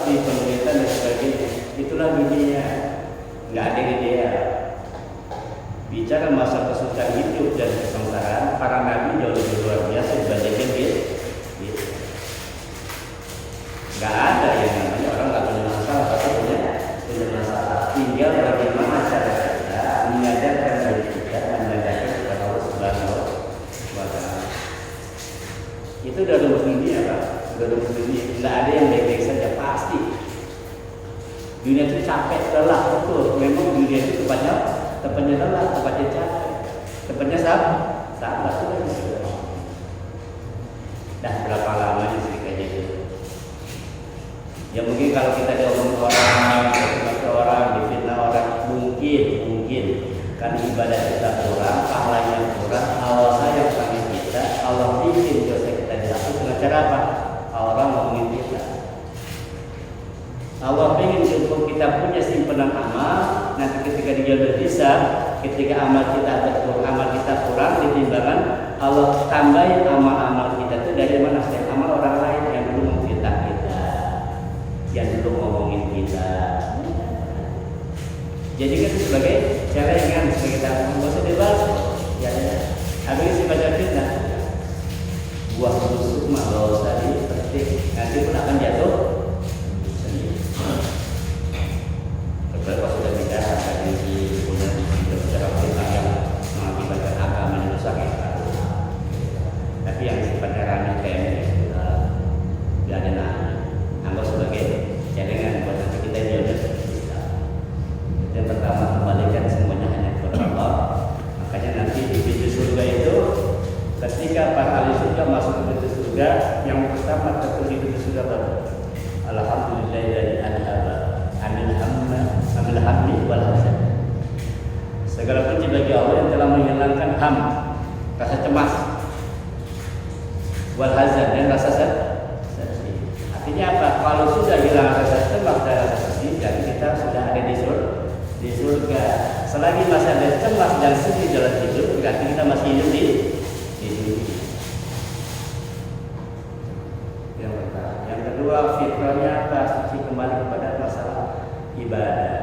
seperti pemerintah dan sebagainya. Itulah dunia, nggak ada ideal. Bicara masa kesusahan hidup dan kesengsaraan, para nabi jauh lebih luar biasa dibandingkan gitu. Nggak ada yang namanya orang nggak punya masalah, tapi punya masalah. Tinggal bagaimana cara kita menyadarkan diri kita, menyadarkan kepada Allah Subhanahu wa Ta'ala. Itu udah rumus dunia, Pak. Udah rumus dunia. Nggak ada yang baik-baik saja, pasti. Dunia itu capek, lelah, betul. Memang dunia itu tempatnya lelah, tempatnya capek, tempatnya sabar itu kan bisa. Dah berapa lamanya sih kayak gitu? Ya mungkin kalau kita diomong orang, dimaki orang, difitnah orang, mungkin kan ibadah kita kurang, pahalanya kurang, Allah sayang sama kita, Allah bikin dosa kita dihapus dengan cara apa? Orang ngomongin kita. Allah ingin cukup kita punya simpanan amal. Nanti ketika dia berpisah, ketika amal kita betul, amal kita kurang ditimbangan, Allah tambahin amal-amal kita itu dari mana? Dari amal orang lain yang dulu memfitnah kita, yang dulu ngomongin kita. Jadi kan sebagai cara yang kita nggak usah dibahas, ya. Habis baca fitnah, buah busuk mah nggak usah dipetik, nanti pun akan jatuh. Kalau sudah bicara tadi kemudian bicara tentang yang mengakibatkan agama yang rusak ya. Tapi yang sifatnya ramai kayak tidak ada nama. Anggap sebagai celengan buat nanti kita jodoh. Yang pertama kembalikan semuanya hanya kepada Allah. Makanya nanti di pintu surga itu ketika para ahli surga masuk ke pintu surga, yang pertama tertulis di pintu surga apa? Alhamdulillahilladzi anhaba amil hamdi wal hazan. Segala puji bagi Allah yang telah menghilangkan rasa cemas, wal hazan, dan rasa sedih. Artinya apa? Kalau sudah hilang rasa cemas dan rasa sedih, jadi kita sudah ada di surga. Selagi masih ada cemas dan sedih dalam hidup, berarti kita masih hidup di dunia. Yang pertama. Yang kedua, fitrahnya apa? Suci kembali kepada masalah ibadah.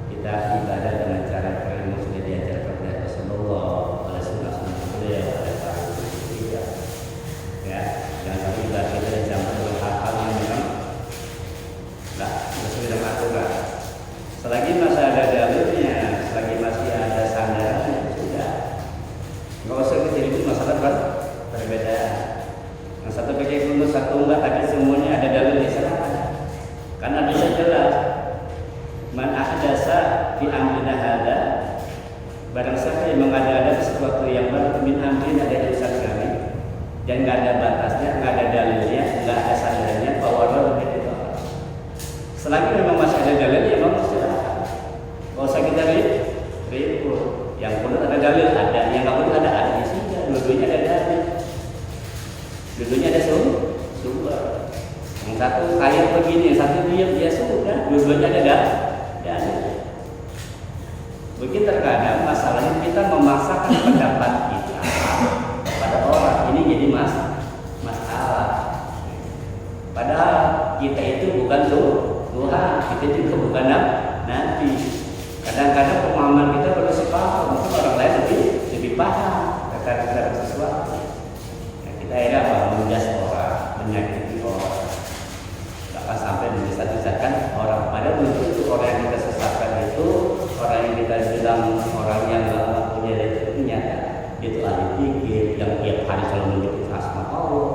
Kita ibadah dengan cara yang sudah diajarkan oleh Rasulullah, oleh sunnah-sunnah beliau, oleh para ulama. Ya, jangan sampai ibadah kita dicampur dengan hal-hal yang memang nggak sesuai dengan aturan. Selagi masih ada dalilnya, selagi masih ada sandarannya, sudah. Nggak usah kita ribut masalah perbedaan. Yang satu pakai gunung, satu enggak, tapi semuanya ada dalil di sana. Karena bisa jelas, man ahdasa fi amrina hada, barang siapa yang mengada-ada sesuatu yang baru min amrina dari urusan kami, dan nggak ada batasnya, nggak ada dalilnya, nggak ada sandarannya, bahwa lebih itu. Selagi memang masih ada dalilnya, memang silakan. Kalau usah kita ribut. Yang perlu ada dalil ada, yang nggak perlu ada isinya. Dua-duanya ada dalil, dua-duanya ada sumber. Yang satu kayak begini, yang satu diam, ya sudah, dua-duanya ada dalil. Begitu terkadang masalahnya kita memaksakan pendapat kita pada orang, ini jadi masalah. Padahal kita itu bukan Tuhan, kita juga bukan Nabi. Kadang-kadang pemahaman kita perlu sepaham, mungkin orang lain lebih paham terhadap sesuatu. Nah, kita akhirnya apa? Menjas orang, menyakiti orang. Bahkan sampai disesatkan orang. Padahal belum tentu orang yang kita sesatkan itu orang yang kita bilang orang yang nggak punya itu nyata. Itu ahli pikir yang tiap hari selalu menyebut asma Allah.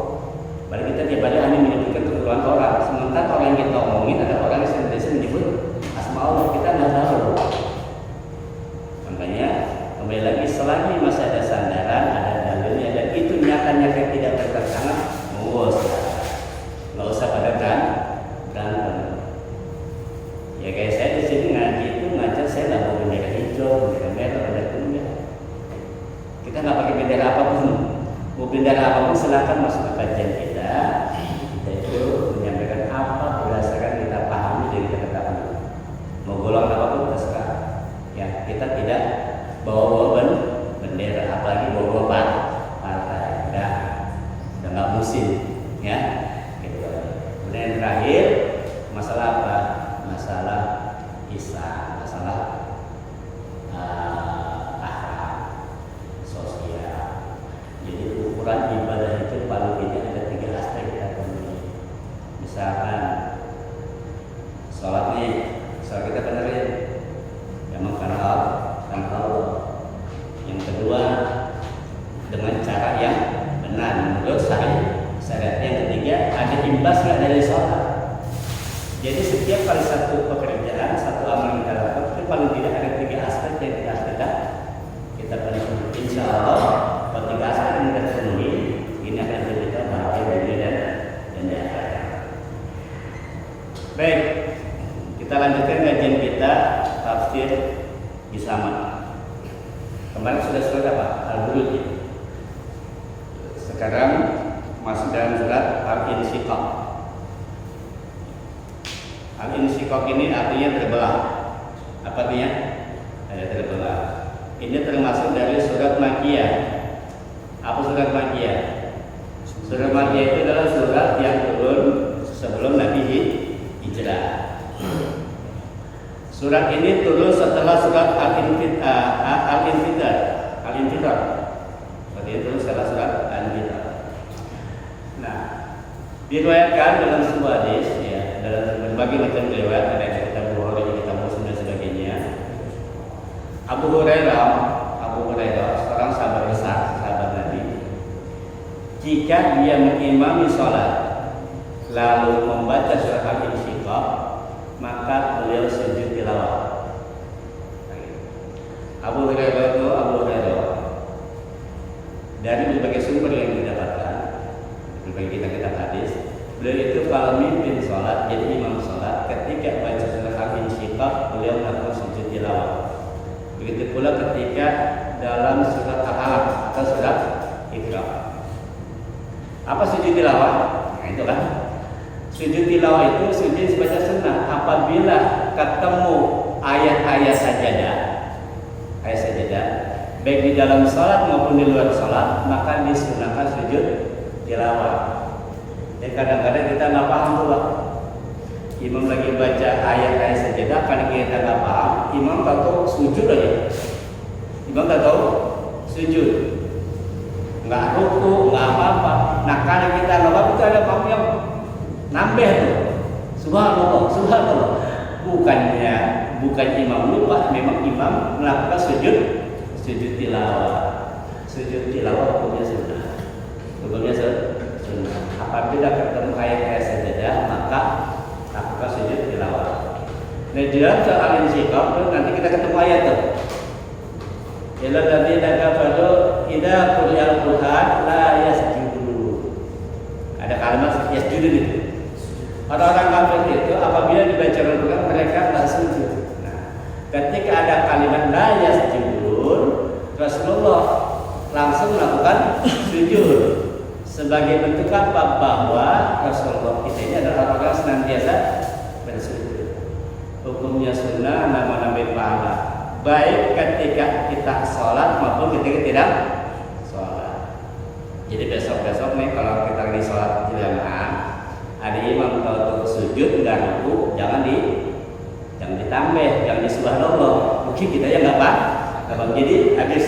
Padahal kita tiap hari hanya menyebutkan keperluan orang. Sementara orang yang kita omongin ada orang yang senantiasa menyebut asma Allah. Kita nggak tahu. Makanya kembali lagi, selagi masih ada sandaran, ada dalilnya, dan itu nyata-nyata tidak tertentangan, nggak usah pada berantem. Ya kayak saya di sini ngaji itu ngajar, saya nggak mau bendera hijau, bendera merah, bendera kuning. Kita nggak pakai bendera apapun. Mau bendera apapun silakan masuk ke kajian kita. Kita itu menyampaikan apa berdasarkan kita pahami dari kata-kata. Mau golongan apapun terserah. Ya, kita tidak bawa-bawa bendera, apalagi bawa-bawa partai. Udah nggak musim, ya. Gitu. Kemudian yang terakhir, Masalah apa? Masalah ihsan, masalah akhlak, sosial. Jadi ukuran ibadah itu paling tidak ada 3 aspek kita penuhi. Misalkan sholat kita benerin, memang karena Allah. Yang kedua, dengan cara yang benar menurut syariat. Yang ketiga, ada imbasnya dari sholat. Jadi setiap kali satu pekerjaan, satu amal yang kita lakukan itu paling tidak ada 3 aspek yang kita penuhi. Insya Allah, kalau 3 aspek yang kita penuhi, ini akan menjadi kita bahagia dunia dan di akhirat. Baik, kita lanjutkan kajian kita tafsir Bisama. Kemarin sudah surat apa? Al-Buruj. Sekarang masuk dalam surat Al-Insyiqaq. Al-Insyiqaq ini artinya terbelah. Apa artinya? Terbelah. Ini termasuk dari surat Makkiyah. Apa surat Makkiyah? Surat Makkiyah itu adalah surat yang turun sebelum Nabi hijrah. Surat ini turun setelah surat Al-Infitar. Berarti itu setelah surat Al-Infitar. Nah, diriwayatkan dalam sebuah hadis, ya, dalam berbagai macam riwayat, ada cerita Bukhari, kita Muslim dan sebagainya. Abu Hurairah, seorang sahabat besar, sahabat Nabi, jika dia mengimami sholat lalu membaca surat Al-Insyiqaq, maka beliau sujud tilawah. Abu Hurairah dari berbagai sumber yang didapatkan, berbagai kitab hadis, beliau itu kalau mimpin sholat, jadi imam sholat, ketika baca surat Al-Insyiqaq, beliau melakukan sujud tilawah. Begitu pula ketika dalam surat Al-Alaq atau surat Iqra. Apa sujud tilawah? Nah, itu kan. Sujud tilawah itu sujud sebagai sunnah. Apabila ketemu ayat-ayat sajadah, baik di dalam sholat maupun di luar sholat, maka disunahkan sujud tilawah. Dan kadang-kadang kita nggak paham tuh, Pak. Imam lagi baca ayat-ayat sajadah, karena kita nggak paham, imam tak tahu sujud aja. Imam tak tahu sujud, nggak ruku, nggak apa-apa. Nah, karena kita nggak paham, itu ada paham yang nambah tuh. Subhanallah. Bukan imam lupa, memang imam melakukan sujud tilawah. Sujud tilawah hukumnya sunnah. Apabila ketemu ayat-ayat sajadah, maka lakukan sujud tilawah. Nah, di dalam surat Al-Insyiqaq nanti kita ketemu ayat tuh. Illal ladzina kafaru idza quri'al Qur'an la yasjudu. Ada kalimat yasjudu itu. Orang-orang kafir itu apabila dibaca Al-Qur'an mereka enggak sujud. Nah, ketika ada kalimat la yasjudun, Rasulullah langsung melakukan sujud. Sebagai bentuk apa? Bahwa Rasulullah kita ini adalah orang yang senantiasa bersujud. Hukumnya sunnah, nama-nama pahala. Baik ketika kita sholat maupun ketika tidak sholat. Jadi besok-besok nih kalau kita lagi sholat jamaah, ada imam kalau sujud nggak ruku, jangan ditambah, jangan disubhanallah. Mungkin kita ya nggak apa. Jadi habis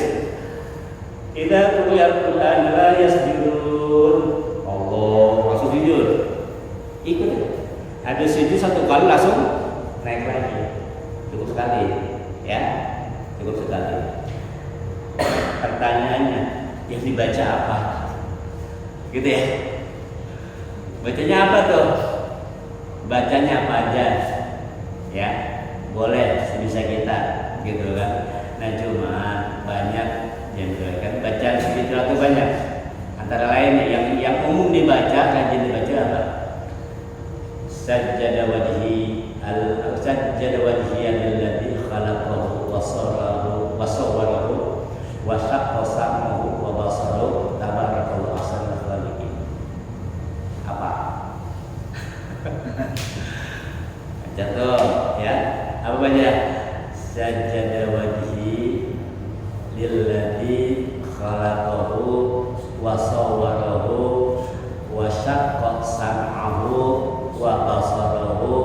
idza quri'al Qur'an la yasjudun, Allah langsung sujud. Ikut. Habis sujud satu kali langsung naik lagi. Cukup sekali, ya. Cukup sekali. Pertanyaannya, yang dibaca apa? Gitu ya. Bacanya apa tuh? Bacanya apa aja? Ya, boleh sebisa kita, gitu kan. Nah, cuma banyak yang kan bacaan itu banyak. Antara lain yang umum dibaca, rajin dibaca apa? Sajjada wajhi alladzi khalaqahu wa sawwarahu wa shaqqa sam'ahu wa basarahu tabarakallahu ahsanul khaliqin. Apa? Jatuh ya. Apa baca? Sajjada wajhi lilladzi khalaqahu wa sawwarahu wa shaqqa sam'ahu wa basarahu